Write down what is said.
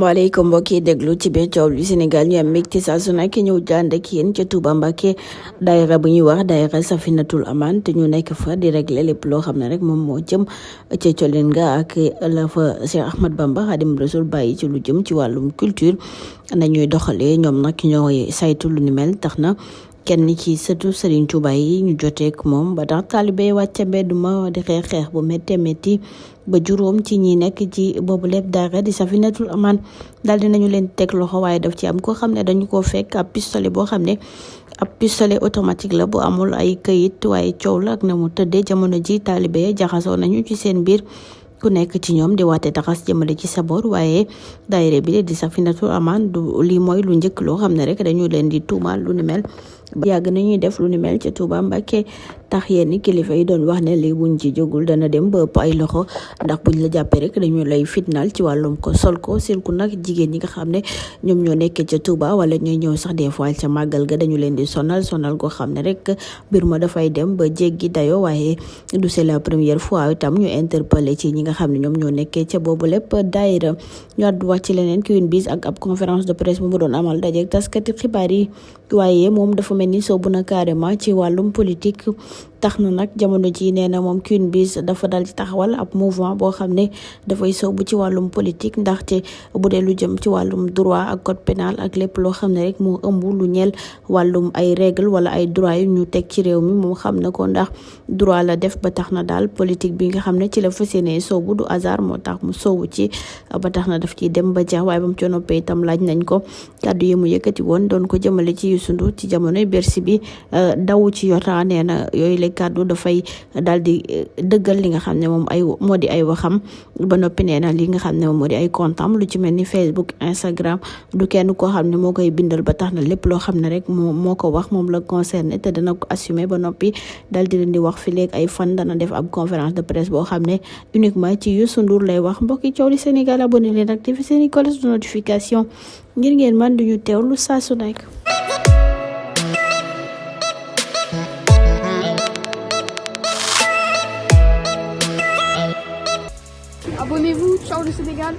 maaleykum mbokk yi déglu ci biir coow li Sénégal ñu am mbégte saa su nekk ñëw jànd ak yéen ca Touba Mbacké daayira bu ñuy wax daayira Safinatul Aman te ñu nekk fa di régler lépp loo xam ne rek moom moo jëm ca colin nga ak la fa Cheikh Ahmad Bamba Khadim Rasoul bàyyi ci lu jëm ci wàllum culture nañuy doxalee ñoom nag ñooy saytu lu ni mel tax na kenn ci sëtu Serigne Touba yi ñu joteek moom ba tax taalibe wàcce mbedd ma di xeex bu méttee métti ba juróom ci ñi nekk ci boobu lépp daara di Safinatul Aman daal dinañu leen teg loxo waaye daf ci am koo xam ne dañu ko fekk ab pistolet boo xam ne ab pistolet automatique la bu amul ay këyit waaye coow la ak na mu tëddee jamono ji taalibe ya jaxasoo nañu ci seen biir ku nekk ci ñoom di waate taxas jëmale ci sa boor waaye daayira bi di Safinatul Aman du lii mooy lu njëkk loo xam ne rek dañu leen di tuumaal lu ni mel yàgg nañuy def lu ni mel ca Touba Mbacké tax yenn kilifa yi doon wax ne lii buñ ci jógul dana dem ba ëpp ay loxo ndax buñ la jàppee rek dañu lay fitnaal ci wàllum ko sol ko surtout nag jigéen ñi nga xam ne ñoom ñoo nekkee ca Touba wala ñooy ñëw sax des fois ca màggal ga dañu leen di sonal goo xam ne rek mbir ma dafay dem ba jéggi dayo waaye du c'est la première fois itam ñu interpellé ci ñi nga xam ne ñoom ñoo nekkee ca boobu lépp daayira ñu àddu wax ci leneen Queen Biz ak ab conférence de presse bu mu doon amal dajeek taskati xibaar yi waaye moom dafa mel ni soobu na carrément ci wàllum politique tax na nag jamono ji nee na moom Queen Biz dafa dal ci taxawal ab mouvement boo xam ne dafay soobu ci wàllum politique ndaxte bu dee lu jëm ci wàllum droit ak code pénal ak lépp loo xam ne rek moo ëmb lu ñeel wàllum ay règle wala ay droit yu ñu teg ci réew mi moom xam na ko ndax droit la def ba tax na daal politique bi nga xam ne ci la fas yéenee soobu du hasard moo tax mu soobu ci ba tax na daf ciy dem ba jeex waaye ba mu ci noppee itam laaj nañ ko kàddu yi mu yëkkati woon doon ko jëmale ci Youssou Ndour ci jamonoy Bercy bi daw ci yota nee na yooyu kàddu dafay daal di dëggal li nga xam ne moom moo di ay waxam ba noppi nee na li nga xam ne moom moo di ay comptam lu ci mel ni Facebook Instagram du kenn koo xam ne moo koy bindal ba tax na lépp loo xam ne rek moo ko wax moom la concerné te dana ko assumer ba noppi daal di leen di wax fi léegi ay fan dana def ab conférence de presse boo xam ne uniquement ci Youssou Ndour lay wax mbokki coow li Sénégal abonné leen activé seen cloche de notification ngir ngeen man duñu teewlu saa su nekk. Abonnez-vous, ciao le Sénégal.